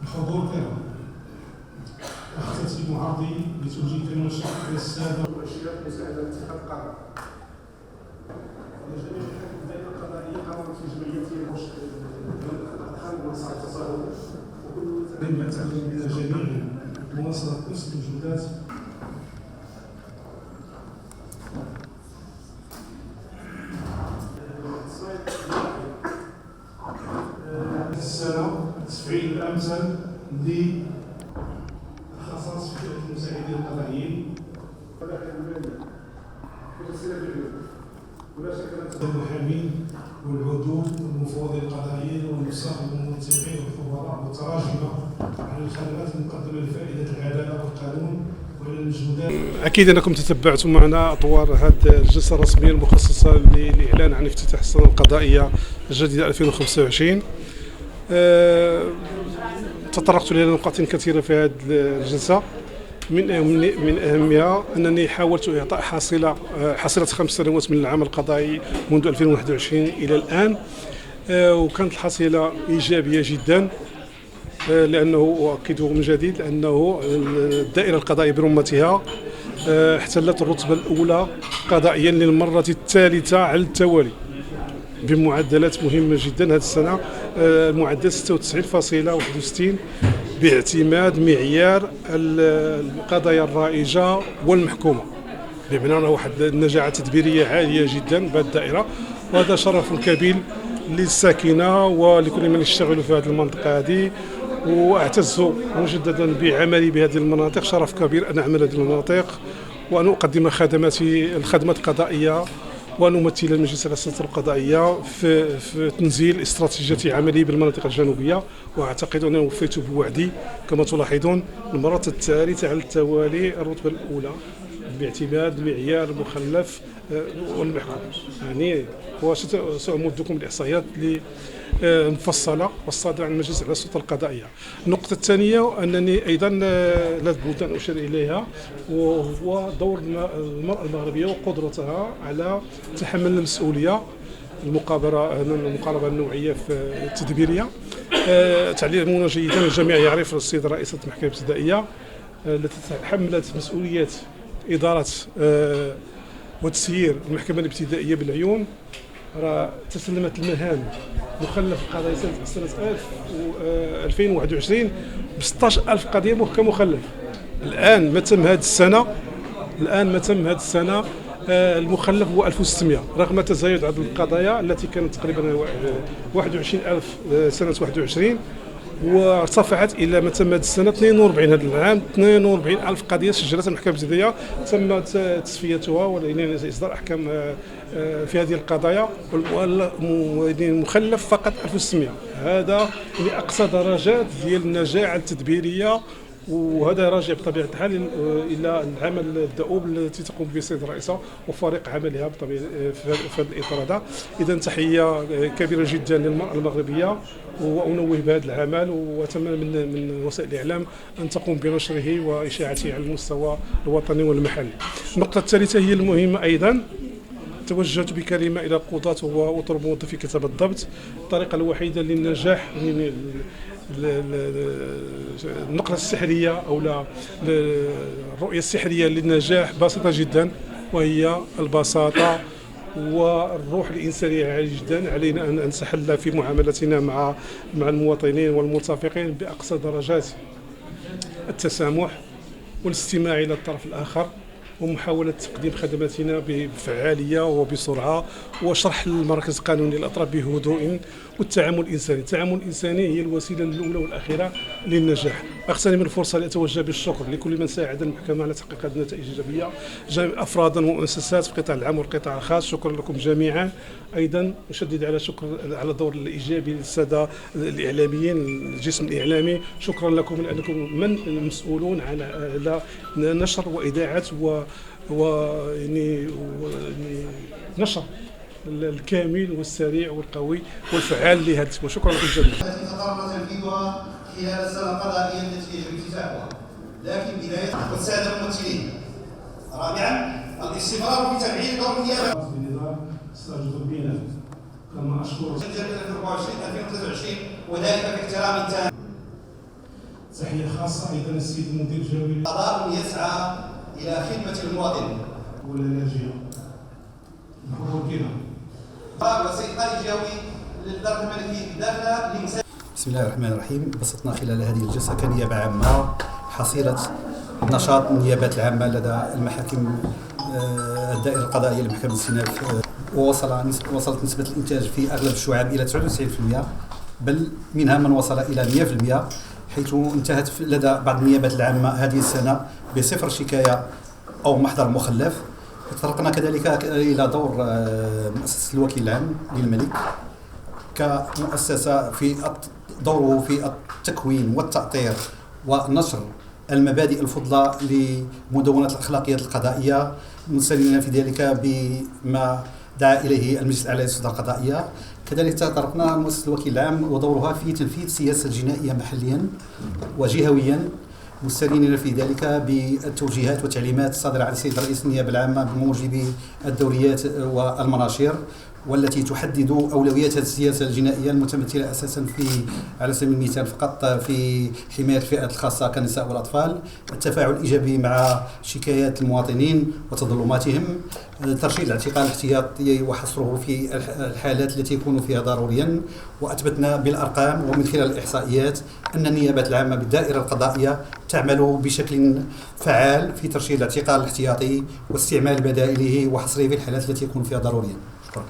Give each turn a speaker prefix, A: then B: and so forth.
A: الحضور الكرام، أختتم عرضي بتوجيه كلمة الشكر إلى السادة والأشياء مساعدة اتخاذ قرار. جميع الحكم الدائرة القضائية قامت في جمعية الأدخال ومنصة التصالح، وكل يعتبر من جميع مواصلة نفس الوجودات السنة تفعيل الأمثل للخصائص في فئة المساعدين القضائيين المحامين والعدول والمفوضين القضائيين والنساق والمنسقين والخبراء والتراجمة على الخدمات المقدمة لفائدة العدالة والقانون وعلى المجهودات. أكيد أنكم تتبعتم معنا أطوار هذه الجلسة الرسمية المخصصة للإعلان عن افتتاح السنة القضائية الجديدة 2025. تطرقت إلى نقاط كثيرة في هذه الجلسة. من أهمها أنني حاولت إعطاء حصيلة 5 سنوات من العمل القضائي منذ 2021 إلى الآن، وكانت الحصيلة إيجابية جدا، لأنه أؤكد من جديد أنه الدائرة القضائية برمتها احتلت الرتبة الأولى قضائيا للمرة الثالثة على التوالي بمعدلات مهمة جدا هذه السنة، المعدل 96.61 باعتماد معيار القضايا الرائجة والمحكومة، بمعنى أنه واحد النجاعة التدبيرية عالية جدا بهذه الدائرة، وهذا شرف كبير للساكنة ولكل من يشتغل في هذه المنطقة هذه. وأعتز مجددا بعملي بهذه المناطق، شرف كبير أن أعمل هذه المناطق وأن أقدم الخدمات القضائية وأن أمثل المجلس الرئاسي القضائية في تنزيل استراتيجية عملي بالمناطق الجنوبية، وأعتقد أنني وفيت بوعدي كما تلاحظون المرة الثالثة على التوالي الرتبة الأولى باعتماد معيار المخلف والمحكوم. يعني سأمدكم الإحصائيات المفصلة والصادرة عن المجلس على السلطة القضائية. النقطة الثانية أنني أيضا لابد أن أشير إليها، وهو دور المرأة المغربية وقدرتها على تحمل المسؤولية، المقاربة النوعية في التدبيرية. تعلمون جيدا، الجميع يعرف السيدة رئيسة المحكمة الابتدائية التي تحملت مسؤولية إدارة وتسيير المحكمة الابتدائية بالعيون، تسلمت المهام مخلف القضايا سنة 2021 ب 16,000 قضية كمخلف. الآن ما تم هذه السنة المخلف هو 1600، رغم تزايد عدد القضايا التي كانت تقريبا 21,000 سنة 21 وارتفعت الى ما تم هذه السنه 42. هذا العام 42,000 قضيه سجلتها المحكمه الابتدائيه تم تصفيتها واصدار احكام في هذه القضايا، والمخلف فقط 1600. هذا لاقصى درجات ديال النجاعه التدبيريه، وهذا راجع بطبيعه الحال الى العمل الدؤوب التي تقوم به السيده الرئيسه وفريق عملها بطبيعه في هذا الاطار هذا. اذا تحيه كبيره جدا للمراه المغربيه، وانوه بهذا العمل، واتمنى من وسائل الاعلام ان تقوم بنشره واشاعته على المستوى الوطني والمحلي. النقطه الثالثه هي المهمه ايضا، توجهت بكلمه الى القضاة واطر موظفي كتاب الضبط. الطريقه الوحيده للنجاح من النقله السحريه او الرؤيه السحريه للنجاح بسيطه جدا، وهي البساطه والروح الإنسانية عالية جدا. علينا أن نتحلى في معاملتنا مع المواطنين والمتفقين بأقصى درجات التسامح والاستماع إلى الطرف الآخر، ومحاولة تقديم خدماتنا بفعالية وبسرعة، وشرح المركز القانوني للأطراف بهدوء، والتعامل الإنساني. التعامل الإنساني هي الوسيلة الأولى والأخيرة للنجاح. أغتنم الفرصة لأتوجه بالشكر لكل من ساعد المحكمة على تحقيق هذه النتائج الإيجابية، أفرادا ومؤسسات في القطاع العام والقطاع الخاص. شكرا لكم جميعا. أيضا أشدد على الدور الإيجابي للسادة الإعلاميين، الجسم الإعلامي. شكرا لكم لأنكم من المسؤولون على نشر وإذاعة يعني نشر الكامل والسريع والقوي والفعال لهذا. وشكرا لكم جميعا.
B: التي تقرر تنفيذها خلال السنه القضائيه التي يجب افتتاحها، لكن بدايه والساده الممثلين. رابعا الاستمرار في تفعيل دور النيابه
A: بنظام استاجر البناء، كما اشكر
B: 2024 2023 وذلك باحترام تام.
A: تحية خاصة أيضا السيد المدير الجوي.
B: قضاء يسعى إلى خدمة المواطن.
A: ولا ناجية.
B: وسيد قاضي الجوي للدرجة الملكية داخل
C: بسم الله الرحمن الرحيم. بسطنا خلال هذه الجلسة كنيابة عامة حصيلة نشاط النيابات العامة لدى المحاكم الدائرة القضائية لمحكمة الاستئناف، ووصلت نسبة الإنتاج في أغلب الشعب إلى 99%، بل منها من وصل إلى 100%، حيث انتهت لدى بعض النيابات العامة هذه السنة بصفر شكاية أو محضر مخلف. تطرقنا كذلك إلى دور مؤسسة الوكيل العام للملك كمؤسسة في دوره في التكوين والتأطير ونشر المبادئ الفضلى لمدونة الأخلاقيات القضائية، مستندين في ذلك بما دعا إليه المجلس الأعلى للسلطة القضائية. كذلك تطرقنا مؤسسة الوكيل العام ودورها في تنفيذ السياسة الجنائية محليا وجهويا، مستندين في ذلك بالتوجيهات والتعليمات الصادرة عن السيد رئيس النيابة العامة بموجب الدوريات والمناشير، والتي تحدد أولويات هذه السياسة الجنائية المتمثلة أساسا في، على سبيل المثال فقط، في حماية الفئات الخاصة كالنساء والأطفال، التفاعل الإيجابي مع شكايات المواطنين وتظلماتهم، ترشيد الاعتقال الاحتياطي وحصره في الحالات التي يكون فيها ضروريا. وأثبتنا بالأرقام ومن خلال الإحصائيات أن النيابات العامة بالدائرة القضائية تعمل بشكل فعال في ترشيد الاعتقال الاحتياطي واستعمال بدائله وحصره في الحالات التي يكون فيها ضروريا. شكرا.